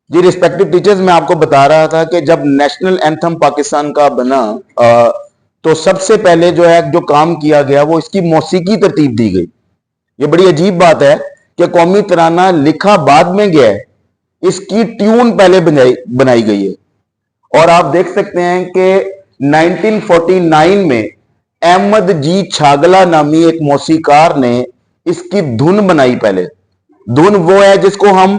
जी respected teachers, मैं आपको बता रहा था कि जब नेशनल एंथम पाकिस्तान का बना तो सबसे पहले जो है जो काम किया गया वो इसकी मौसीकी तरतीब दी गई। ये बड़ी अजीब बात है कि कौमी तराना लिखा बाद में गया है, इसकी ट्यून पहले बनाई गई है। और आप देख सकते हैं कि 1949 में अहमद जी छागला नामी एक मौसीकार ने इसकी धुन बनाई। पहले धुन वो है जिसको हम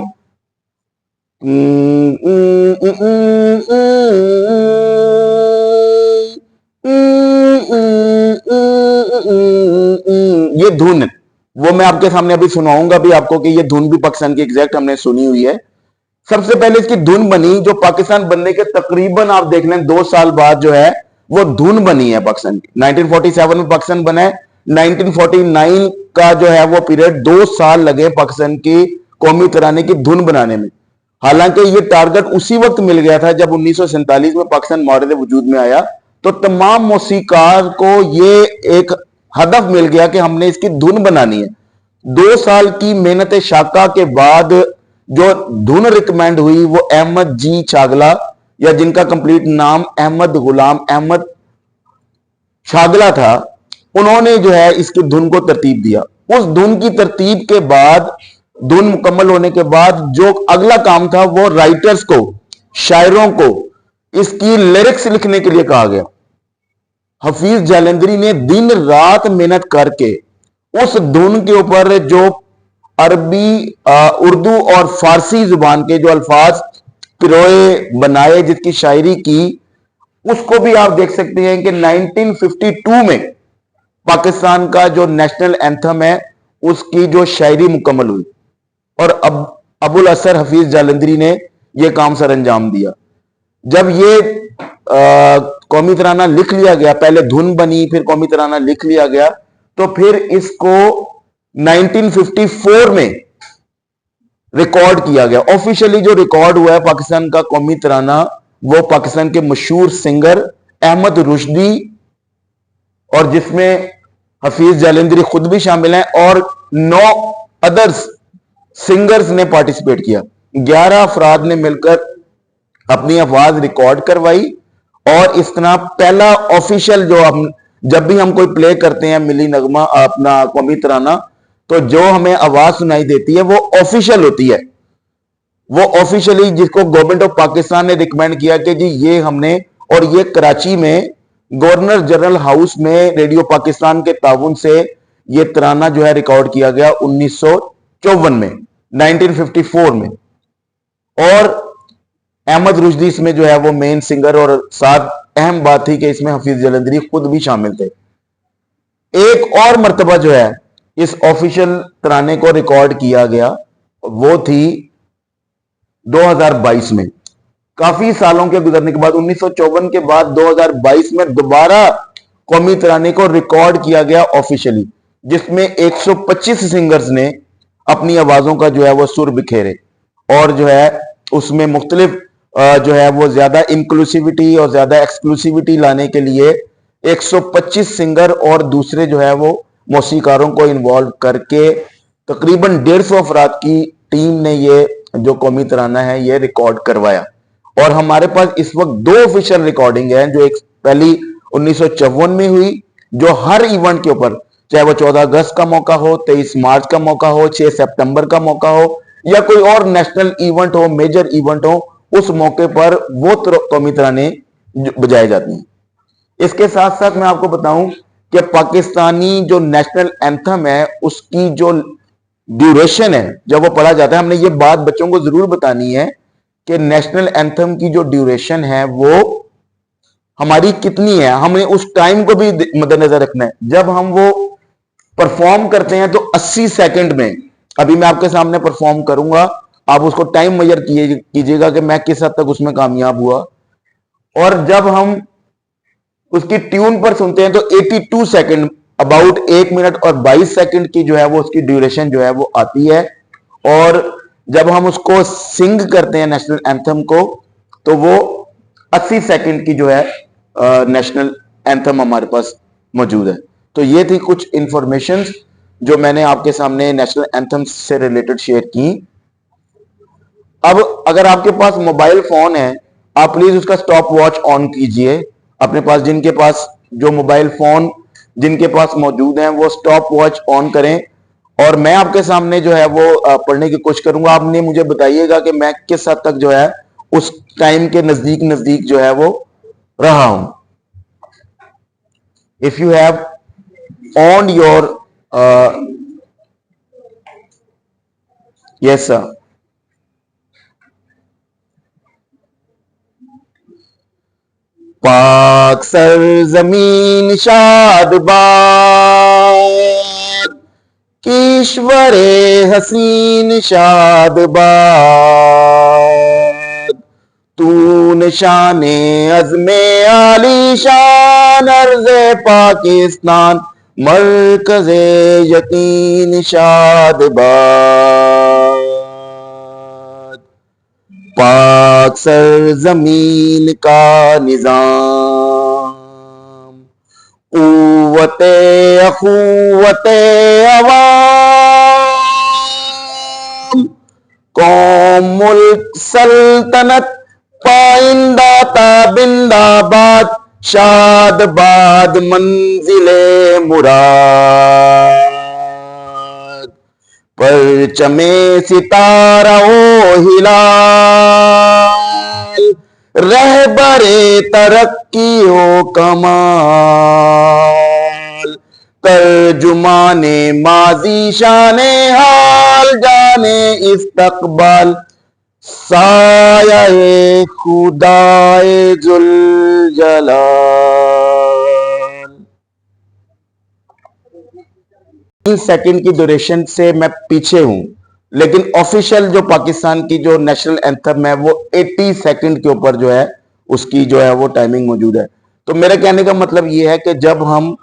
ये धुन, वो मैं आपके सामने अभी सुनाऊंगा भी आपको कि ये धुन भी पाकिस्तान की एग्जैक्ट हमने सुनी हुई है। सबसे पहले इसकी धुन बनी जो पाकिस्तान बनने के तकरीबन आप देख लें 2 साल बाद जो है वो धुन बनी है पाकिस्तान की। 1947 में पाकिस्तान बना है, 1949 का जो है वो पीरियड 2 साल लगे पाकिस्तान की कौमी तराने की धुन बनाने में। हालांकि ये टारगेट उसी वक्त मिल गया था जब 1947 में पाकिस्तान मौरद वजूद में आया, तो तमाम मौसीकार को ये एक हदफ मिल गया कि हमने इसकी धुन बनानी है। 2 साल की मेहनत शाका के बाद जो धुन रिकमेंड हुई वो अहमद जी छागला, या जिनका कंप्लीट नाम अहमद गुलाम अहमद छागला था, उन्होंने जो है इसकी धुन को तरतीब दिया। उस धुन की तरतीब के बाद, धुन मुकम्मल होने के बाद जो अगला काम था वो राइटर्स को, शायरों को इसकी लिरिक्स लिखने के लिए कहा गया। हफीज जालंधरी ने दिन रात मेहनत करके उस धुन के ऊपर जो अरबी, उर्दू और फारसी जुबान के जो अल्फाज पिरोए बनाए, जिसकी शायरी की, उसको भी आप देख सकते हैं कि 1952 में पाकिस्तान का जो नेशनल एंथम है उसकी जो शायरी मुकम्मल हुई और अब अबुल असर हफीज जालंधरी ने यह काम सर अंजाम दिया। जब ये कौमी तराना लिख लिया गया, पहले धुन बनी फिर कौमी तराना लिख लिया गया, तो फिर इसको 1954 में रिकॉर्ड किया गया। ऑफिशियली जो रिकॉर्ड हुआ है पाकिस्तान का कौमी तराना वो पाकिस्तान के मशहूर सिंगर अहमद रुश्दी, और जिसमें हफीज जालंधरी खुद भी शामिल हैं और 9 अदर्स सिंगर्स ने पार्टिसिपेट किया। 11 अफराद ने मिलकर अपनी आवाज रिकॉर्ड करवाई और इस तरह पहला ऑफिशियल जो हम जब भी हम कोई प्ले करते हैं मिली नगमा अपना कौमी तराना, तो जो हमें आवाज सुनाई देती है वो ऑफिशियल होती है। वो ऑफिशियली जिसको गवर्नमेंट ऑफ पाकिस्तान ने रिकमेंड किया कि जी ये हमने, और ये कराची में गवर्नर जनरल हाउस में रेडियो पाकिस्तान के ताउन से ये तराना जो है रिकॉर्ड किया गया 1954 में, 1954 में। और अहमद रुश्दी इसमें जो है वो मेन सिंगर, और साथ अहम बात थी कि इसमें हफीज जालंधरी खुद भी शामिल थे। एक और मर्तबा जो है इस ऑफिशियल तराने को रिकॉर्ड किया गया वो थी 2022 में। काफी सालों के गुजरने के बाद 1954 के बाद 2022 में दोबारा कौमी तराने को रिकॉर्ड किया गया ऑफिशियली, जिसमें 125 सिंगर्स ने अपनी आवाजों का जो है वो सुर बिखेरे, और जो है उसमें मुख्तलिफ जो है वो ज्यादा इंक्लूसिविटी और ज्यादा एक्सक्लूसिविटी लाने के लिए 125 सिंगर और दूसरे जो है वो मौसीकारों को इन्वॉल्व करके तकरीबन 150 अफराद की टीम ने ये जो कौमी तराना है ये रिकॉर्ड करवाया। और हमारे पास इस वक्त 2 ऑफिशियल रिकॉर्डिंग है, जो एक पहली 1954 में हुई जो हर इवेंट के ऊपर, चाहे वो 14 अगस्त का मौका हो, 23 मार्च का मौका हो, 6 सितंबर का मौका हो, या कोई और नेशनल इवेंट हो, मेजर इवेंट हो, उस मौके पर वो कौमी तराने बजाए जाते हैं। इसके साथ साथ मैं आपको बताऊं कि पाकिस्तानी जो नेशनल एंथम है उसकी जो ड्यूरेशन है जब वो पढ़ा जाता है, हमने ये बात बच्चों को जरूर बतानी है कि नेशनल एंथम की जो ड्यूरेशन है वो हमारी कितनी है, हमें उस टाइम को भी मद्देनजर रखना है। जब हम वो परफॉर्म करते हैं तो 80 सेकंड में, अभी मैं आपके सामने परफॉर्म करूंगा, आप उसको टाइम मेजर कीजिएगा कि मैं किस हद तक उसमें कामयाब हुआ। और जब हम उसकी ट्यून पर सुनते हैं तो 82 सेकंड, अबाउट 1 मिनट और 22 सेकंड की जो है वो उसकी ड्यूरेशन जो है वो आती है। और जब हम उसको सिंग करते हैं नेशनल एंथम को तो वो 80 सेकंड की जो है नेशनल एंथम हमारे पास मौजूद है। तो ये थी कुछ इंफॉर्मेशन जो मैंने आपके सामने नेशनल एंथम से रिलेटेड शेयर की। अब अगर आपके पास मोबाइल फोन है, आप प्लीज उसका स्टॉप वॉच ऑन कीजिए। अपने पास जिनके पास जो मोबाइल फोन जिनके पास मौजूद हैं वो स्टॉप वॉच ऑन करें, और मैं आपके सामने जो है वो पढ़ने की कोशिश करूंगा। आपने मुझे बताइएगा कि मैं किस हद तक जो है उस टाइम के नजदीक नजदीक जो है वो रहा हूं। If you have on your yes sir. पाक सरजमीन शादबाद, ईश्वरे हसीन शादबाद, तू निशाने अज़्मे आली शान अर्ज़े पाकिस्तान, मरकज़े यकीन शादबाद। पाक सरजमीन का निजाम, क़ुव्वते अख़ुव्वते अवाम, कौम मुल्क सल्तनत पाइंदा ताबिंदाबाद, शादबाद मंजिले मुराद, परचमे सितारा ओ हिलाल, रहबरे तरक्की हो कमाल, तर्जुमाने माजी शाने हाल, जाने इस्तकबाल, साये खुदाए जुल जलाल। 3 सेकंड की ड्यूरेशन से मैं पीछे हूं, लेकिन ऑफिशियल जो पाकिस्तान की जो नेशनल एंथम है वो 80 सेकंड के ऊपर जो है उसकी जो है वो टाइमिंग मौजूद है। तो मेरे कहने का मतलब ये है कि जब हम